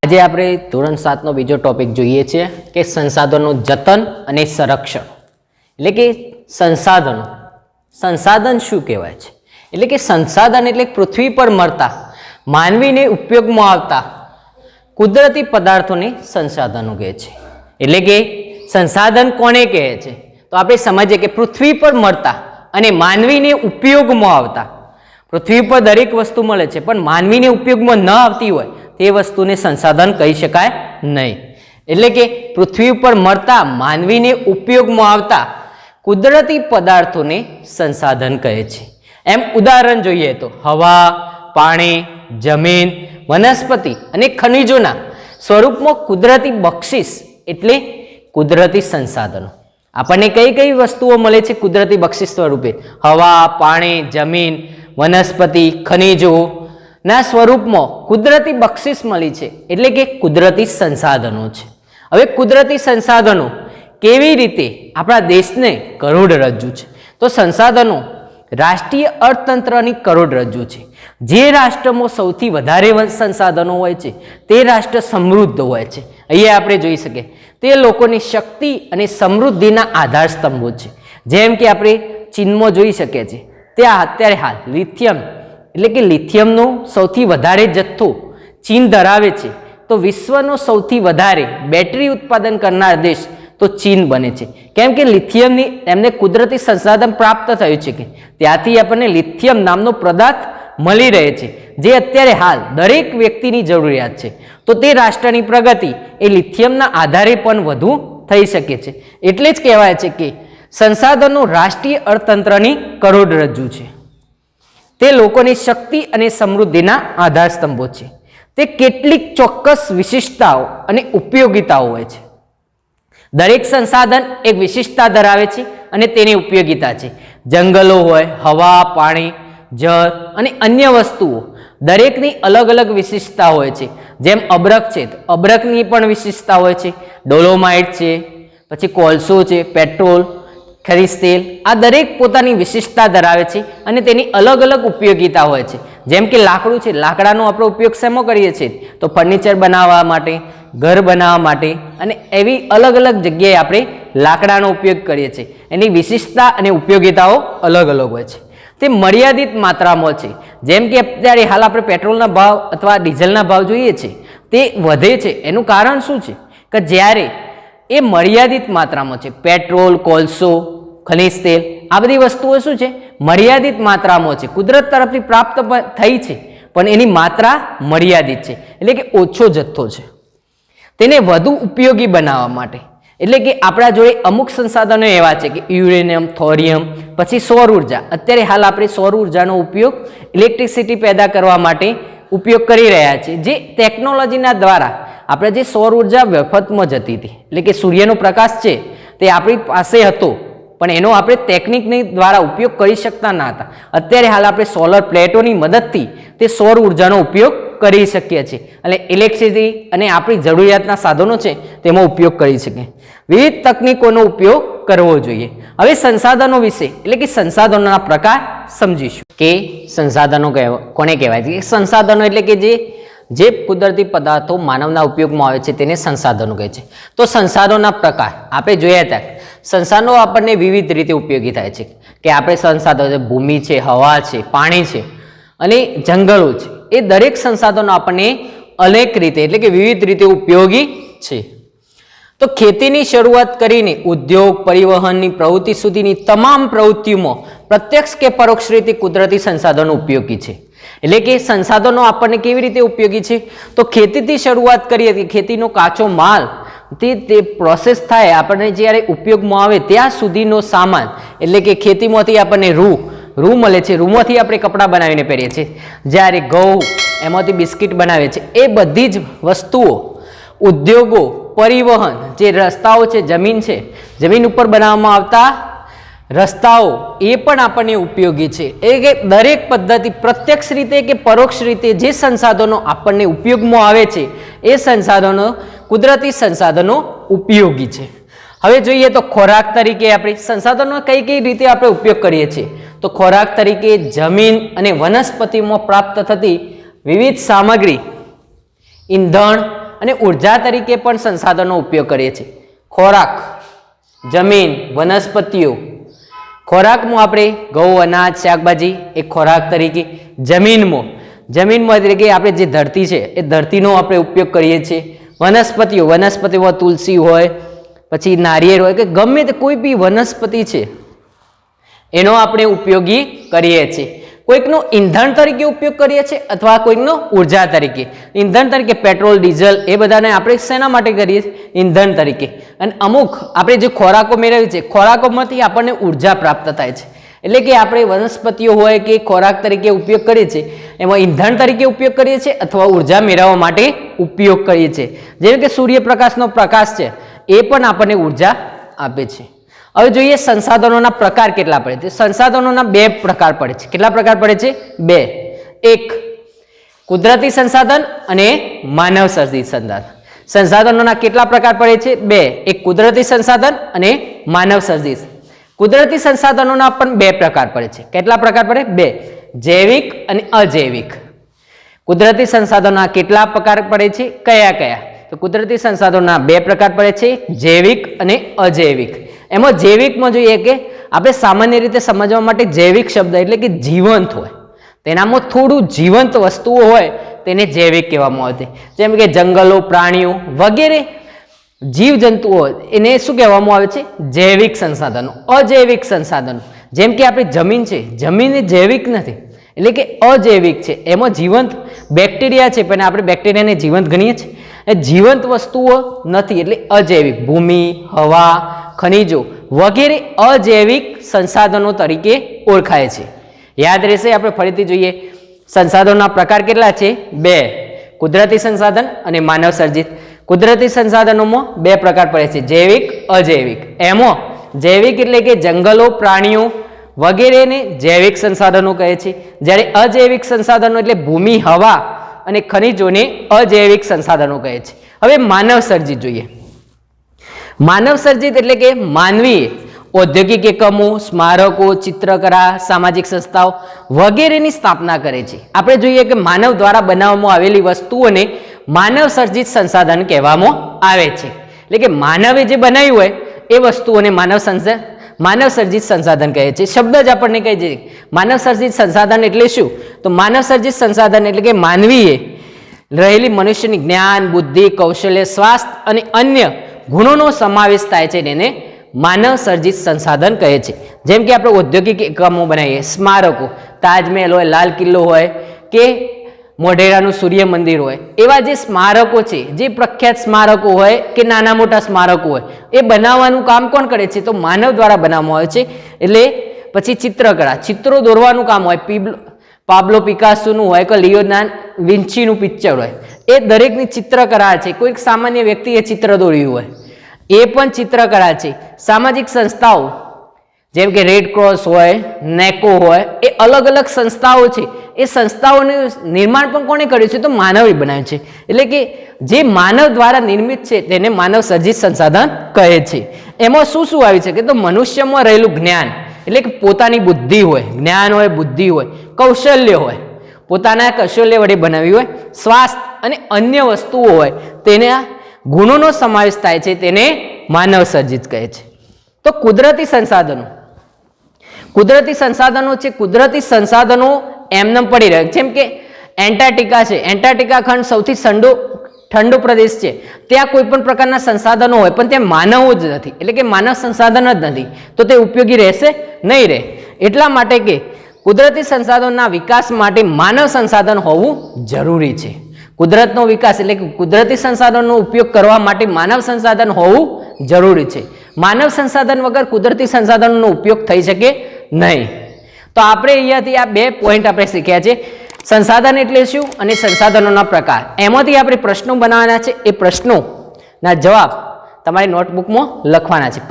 આજે આપણે ધોરણ 7 નો બીજો ટોપિક જોઈએ છીએ કે સંસાધનોનું જતન અને સંરક્ષણ એટલે કે સંસાધનો. સંસાધન શું કહેવાય છે? એટલે કે સંસાધન એટલે પૃથ્વી પર મળતા માનવીને ઉપયોગમાં આવતા કુદરતી પદાર્થોને સંસાધનો કહે છે. એટલે કે સંસાધન કોને કહે છે? તો આપણે સમજીએ કે પૃથ્વી પર મળતા અને માનવીને ઉપયોગમાં આવતા. પૃથ્વી પર દરેક વસ્તુ મળે છે પણ માનવીને ઉપયોગમાં ન આવતી હોય તે વસ્તુને સંસાધન કહી શકાય નહીં. એટલે કે પૃથ્વી પર મળતા માનવીને ઉપયોગમાં આવતા કુદરતી પદાર્થોને સંસાધન કહે છે. એમ ઉદાહરણ જોઈએ તો હવા, પાણી, જમીન, વનસ્પતિ અને ખનિજોના સ્વરૂપમાં કુદરતી બક્ષિસ એટલે કુદરતી સંસાધનો. આપણને કઈ કઈ વસ્તુઓ મળે છે કુદરતી બક્ષિસ સ્વરૂપે? હવા, પાણી, જમીન, વનસ્પતિ, ખનિજો ના સ્વરૂપમાં કુદરતી બક્ષિસ મળી છે એટલે કે કુદરતી સંસાધનો છે. હવે કુદરતી સંસાધનો કેવી રીતે આપણા દેશને કરોડરજ્જુ છે? તો સંસાધનો રાષ્ટ્રીય અર્થતંત્રની કરોડરજ્જુ છે. જે રાષ્ટ્રમાં સૌથી વધારે સંસાધનો હોય છે તે રાષ્ટ્ર સમૃદ્ધ હોય છે. અહીંયા આપણે જોઈ શકીએ તે લોકોની શક્તિ અને સમૃદ્ધિના આધાર સ્તંભો છે. જેમ કે આપણે ચીનમાં જોઈ શકીએ છીએ ત્યાં અત્યારે હાલ લિથિયમ એટલે કે લિથિયમનો સૌથી વધારે જથ્થો ચીન ધરાવે છે. તો વિશ્વનો સૌથી વધારે બેટરી ઉત્પાદન કરનાર દેશ તો ચીન બને છે. કેમ કે લિથિયમની એમને કુદરતી સંસાધન પ્રાપ્ત થયું છે કે ત્યાંથી આપણને લિથિયમ નામનો પદાર્થ મળી રહે છે જે અત્યારે હાલ દરેક વ્યક્તિની જરૂરિયાત છે. તો તે રાષ્ટ્રની પ્રગતિ એ લિથિયમના આધારે પણ વધુ થઈ શકે છે. એટલે જ કહેવાય છે કે સંસાધનો રાષ્ટ્રીય અર્થતંત્રની કરોડરજ્જુ છે. તે લોકોની શક્તિ અને સમૃદ્ધિના આધાર સ્તંભો છે. તે કેટલીક ચોક્કસ વિશિષ્ટતાઓ અને ઉપયોગિતાઓ હોય છે. દરેક સંસાધન એક વિશિષ્ટતા ધરાવે છે અને તેની ઉપયોગિતા છે. જંગલો હોય, હવા, પાણી, જળ અને અન્ય વસ્તુઓ દરેકની અલગ અલગ વિશિષ્ટતા હોય છે. જેમ અબરખ છે તો અબરખની પણ વિશિષ્ટતા હોય છે. ડોલોમાઇટ છે, પછી કોલસો છે, પેટ્રોલ, ખરીદ તેલ, આ દરેક પોતાની વિશિષ્ટતા ધરાવે છે અને તેની અલગ અલગ ઉપયોગિતા હોય છે. જેમ કે લાકડું છે, લાકડાનો આપણે ઉપયોગ શેમાં કરીએ છીએ? તો ફર્નિચર બનાવવા માટે, ઘર બનાવવા માટે અને એવી અલગ અલગ જગ્યાએ આપણે લાકડાનો ઉપયોગ કરીએ છીએ. એની વિશિષ્ટતા અને ઉપયોગિતાઓ અલગ અલગ હોય છે. તે મર્યાદિત માત્રામાં છે. જેમ કે અત્યારે હાલ આપણે પેટ્રોલના ભાવ અથવા ડીઝલના ભાવ જોઈએ છીએ તે વધે છે. એનું કારણ શું છે? કે જ્યારે એ મર્યાદિત માત્રામાં છે. પેટ્રોલ, કોલસો, ખનિજ તેલ આ બધી વસ્તુઓ શું છે? મર્યાદિત માત્રામાં છે. કુદરત તરફથી પ્રાપ્ત થઈ છે પણ એની માત્રા મર્યાદિત છે એટલે કે ઓછો જથ્થો છે. તેને વધુ ઉપયોગી બનાવવા માટે એટલે કે આપણા જોડે અમુક સંસાધનો એવા છે કે યુરેનિયમ, થોરિયમ, પછી સૌર ઉર્જા. અત્યારે હાલ આપણે સૌર ઉર્જાનો ઉપયોગ ઇલેક્ટ્રિસિટી પેદા કરવા માટે ઉપયોગ કરી રહ્યા છીએ. જે ટેકનોલોજીના દ્વારા આપણે જે સૌર ઉર્જા મફતમાં જતી હતી એટલે કે સૂર્યનો પ્રકાશ છે તે આપણી પાસે હતો પણ એનો આપણે ટેકનિકની દ્વારા ઉપયોગ કરી શકતા ન હતા. અત્યારે હાલ આપણે સોલર પ્લેટોની મદદથી તે સૌર ઉર્જાનો ઉપયોગ કરી શકીએ છીએ અને ઇલેક્ટ્રિસિટી અને આપણી જરૂરિયાતના સાધનો છે તેમાં ઉપયોગ કરી શકીએ. વિવિધ તકનીકોનો ઉપયોગ કરવો જોઈએ. હવે સંસાધનો વિશે એટલે કે સંસાધનોના પ્રકાર સમજીશું કે સંસાધનો કોને કહેવાય છે? સંસાધનો એટલે કે જે કુદરતી પદાર્થો માનવના ઉપયોગમાં આવે છે તેને સંસાધનો કહે છે. તો સંસાધનોના પ્રકાર આપણે જોયા હતા. સંસાધનો આપણને વિવિધ રીતે ઉપયોગી થાય છે કે આપણે સંસાધનો ભૂમિ છે, હવા છે, પાણી છે અને જંગલો છે. એ દરેક સંસાધનો આપણને અનેક રીતે એટલે કે વિવિધ રીતે ઉપયોગી છે. તો ખેતીની શરૂઆત કરીને ઉદ્યોગ, પરિવહનની પ્રવૃત્તિ સુધીની તમામ પ્રવૃત્તિઓમાં પ્રત્યક્ષ કે પરોક્ષ રીતે કુદરતી સંસાધનો ઉપયોગી છે. એટલે કે સંસાધનો આપણને કેવી રીતે ઉપયોગી છે? તો ખેતીથી શરૂઆત કરીએ કે ખેતીનો કાચો માલ તે પ્રોસેસ થાય આપણને જ્યારે ઉપયોગમાં આવે ત્યાં સુધીનો સામાન એટલે કે ખેતીમાંથી આપણને રૂ મળે છે. રૂમાંથી આપણે કપડાં બનાવીને પહેરીએ છીએ. જ્યારે ઘઉં એમાંથી બિસ્કિટ બનાવે છે. એ બધી જ વસ્તુઓ ઉદ્યોગો, પરિવહન, જે રસ્તાઓ છે, જમીન છે, જમીન ઉપર બનાવવામાં આવતા રસ્તાઓ એ પણ આપણને ઉપયોગી છે. એ કે દરેક પદ્ધતિ પ્રત્યક્ષ રીતે કે પરોક્ષ રીતે જે સંસાધનો આપણને ઉપયોગમાં આવે છે એ સંસાધનો કુદરતી સંસાધનો ઉપયોગી છે. હવે જોઈએ તો ખોરાક તરીકે આપણે સંસાધનો કઈ કઈ રીતે આપણે ઉપયોગ કરીએ છીએ? તો ખોરાક તરીકે જમીન અને વનસ્પતિમાં પ્રાપ્ત થતી વિવિધ સામગ્રી, ઈંધણ અને ઉર્જા તરીકે પણ સંસાધનનો ઉપયોગ કરીએ છીએ. ખોરાક, જમીન, વનસ્પતિઓ. ખોરાકમાં આપણે ઘઉં, અનાજ, શાકભાજી એ ખોરાક તરીકે. જમીનમાં એટલે આપણે જે ધરતી છે એ ધરતીનો આપણે ઉપયોગ કરીએ છીએ. વનસ્પતિઓમાં તુલસી હોય, પછી નારિયેળ હોય, કે ગમે તે કોઈ બી વનસ્પતિ છે એનો આપણે ઉપયોગી કરીએ છીએ. કોઈકનો ઈંધણ તરીકે ઉપયોગ કરીએ છીએ અથવા કોઈકનો ઉર્જા તરીકે. ઈંધણ તરીકે પેટ્રોલ, ડીઝલ એ બધાને આપણે શેના માટે કરીએ છીએ? ઈંધણ તરીકે. અને અમુક આપણે જે ખોરાકો મેળવીએ છીએ, ખોરાકોમાંથી આપણને ઉર્જા પ્રાપ્ત થાય છે. એટલે કે આપણે વનસ્પતિઓ હોય કે ખોરાક તરીકે ઉપયોગ કરીએ છીએ, એમાં ઈંધણ તરીકે ઉપયોગ કરીએ છીએ અથવા ઉર્જા મેળવવા માટે ઉપયોગ કરીએ છીએ. જેમ કે સૂર્યપ્રકાશનો પ્રકાશ છે એ પણ આપણને ઉર્જા આપે છે. હવે જોઈએ સંસાધનોના પ્રકાર કેટલા પડે છે. સંસાધનોના બે પ્રકાર પડે છે. કેટલા પ્રકાર પડે છે? બે. એક કુદરતી સંસાધન અને માનવ સર્જિત સંસાધન. સંસાધનોના કેટલા પ્રકાર પડે છે? બે. એક કુદરતી સંસાધન અને માનવ સર્જિત. કુદરતી સંસાધનોના પણ બે પ્રકાર પડે છે. કેટલા પ્રકાર પડે? બે. જૈવિક અને અજૈવિક. કુદરતી સંસાધનોના કેટલા પ્રકાર પડે છે? કયા કયા? તો કુદરતી સંસાધનોના બે પ્રકાર પડે છે, જૈવિક અને અજૈવિક. એમાં જૈવિકમાં જોઈએ કે આપણે સામાન્ય રીતે સમજવા માટે જૈવિક શબ્દ એટલે કે જીવંત હોય, તેનામાં થોડું જીવંત વસ્તુઓ હોય તેને જૈવિક કહેવામાં આવે છે. જેમ કે જંગલો, પ્રાણીઓ વગેરે જીવજંતુઓ, એને શું કહેવામાં આવે છે? જૈવિક સંસાધનો. અજૈવિક સંસાધનો જેમ કે આપણી જમીન છે, જમીન એ જૈવિક નથી એટલે કે અજૈવિક છે. એમાં જીવંત બેક્ટેરિયા છે પણ આપણે બેક્ટેરિયાને જીવંત ગણીએ છીએ. એ જીવંત વસ્તુઓ નથી એટલે અજૈવિક. ભૂમિ, હવા, ખનિજો વગેરે અજૈવિક સંસાધનો તરીકે ઓળખાય છે. યાદ રહેશે. આપણે ફરીથી જોઈએ સંસાધનોના પ્રકાર કેટલા છે? બે. કુદરતી સંસાધન અને માનવ સર્જિત. કુદરતી સંસાધનોમાં બે પ્રકાર પડે છે, જૈવિક, અજૈવિક. એમાં જૈવિક એટલે કે જંગલો, પ્રાણીઓ વગેરેને જૈવિક સંસાધનો કહે છે, જ્યારે અજૈવિક સંસાધનો એટલે ભૂમિ, હવા અને ખનિજોને અજૈવિક સંસાધનો કહે છે. હવે માનવ સર્જિત જોઈએ. માનવ સર્જિત એટલે કે માનવીએ ઔદ્યોગિક એકમો, સ્મારકો, ચિત્રકલા, સામાજિક સંસ્થાઓ વગેરેની સ્થાપના કરે છે. આપણે જોઈએ કે માનવ દ્વારા બનાવવામાં આવેલી વસ્તુઓને માનવ સર્જિત સંસાધન કહેવામાં આવે છે. એટલે કે માનવે જે બનાવ્યું હોય એ વસ્તુઓને માનવ સર્જિત સંસાધન કહે છે. શબ્દ જ આપણને કહે છે માનવ સર્જિત સંસાધન એટલે શું? તો માનવ સર્જિત સંસાધન એટલે કે માનવીએ રહેલી મનુષ્યની જ્ઞાન, બુદ્ધિ, કૌશલ્ય, સ્વાસ્થ્ય અને અન્ય ગુણોનો સમાવેશ થાય છે, એને માનવ સર્જિત સંસાધન કહે છે. જેમ કે આપણે ઔદ્યોગિક એકમો બનાવીએ, સ્મારકો, તાજમહેલ હોય, લાલ કિલ્લો હોય કે મોઢેરાનું સૂર્ય મંદિર હોય, એવા જે સ્મારકો છે, જે પ્રખ્યાત સ્મારકો હોય કે નાના મોટા સ્મારકો હોય, એ બનાવવાનું કામ કોણ કરે છે? તો માનવ દ્વારા બનાવવામાં આવે છે. એટલે પછી ચિત્રકળા, ચિત્રો દોરવાનું કામ હોય, પાબ્લો પિકાસોનું હોય કે લિયોનાર્ડો વિન્સીનું પિક્ચર હોય, એ દરેકની ચિત્રકળા છે. કોઈક સામાન્ય વ્યક્તિએ ચિત્ર દોર્યું હોય એ પણ ચિત્રકળા છે. સામાજિક સંસ્થાઓ જેમ કે રેડ ક્રોસ હોય, નેકો હોય, એ અલગ અલગ સંસ્થાઓ છે. એ સંસ્થાઓનું નિર્માણ પણ કોણે કર્યું છે? તો માનવે બનાવ્યું છે. એટલે કે જે માનવ દ્વારા નિર્મિત છે તેને માનવ સર્જિત સંસાધન કહે છે. એમાં શું શું આવી શકે? તો મનુષ્યમાં રહેલું જ્ઞાન એટલે કે પોતાની બુદ્ધિ હોય, જ્ઞાન હોય, બુદ્ધિ હોય, કૌશલ્ય હોય, પોતાના કૌશલ્ય વડે બનાવ્યું હોય, સ્વાસ્થ્ય અને અન્ય વસ્તુઓ હોય, તેને ગુણોનો સમાવેશ થાય છે, તેને માનવ સર્જિત કહે છે. તો કુદરતી સંસાધનો છે. કુદરતી સંસાધનો એમનેમ પડી રહે. જેમ કે એન્ટાર્કટિકા છે, એન્ટાર્કટિકા ખંડ સૌથી ઠંડો પ્રદેશ છે. ત્યાં કોઈ પણ પ્રકારના સંસાધનો હોય પણ ત્યાં માનવો જ નથી, એટલે કે માનવ સંસાધન જ નથી, તો તે ઉપયોગી રહેશે નહીં રહે. એટલા માટે કે કુદરતી સંસાધનોના વિકાસ માટે માનવ સંસાધન હોવું જરૂરી છે. કુદરતનો વિકાસ એટલે કે કુદરતી સંસાધનનો ઉપયોગ કરવા માટે માનવ સંસાધન હોવું જરૂરી છે. માનવ સંસાધન વગર કુદરતી સંસાધનોનો ઉપયોગ થઈ શકે નહીં. તો આપણે અહીંયાથી આ બે પોઈન્ટ આપણે શીખ્યા છે, સંસાધન એટલે શું અને સંસાધનોના પ્રકાર. એમાંથી આપણે પ્રશ્નો બનાવવાના છે. એ પ્રશ્નોના જવાબ તમારી નોટબુકમાં લખવાના છે.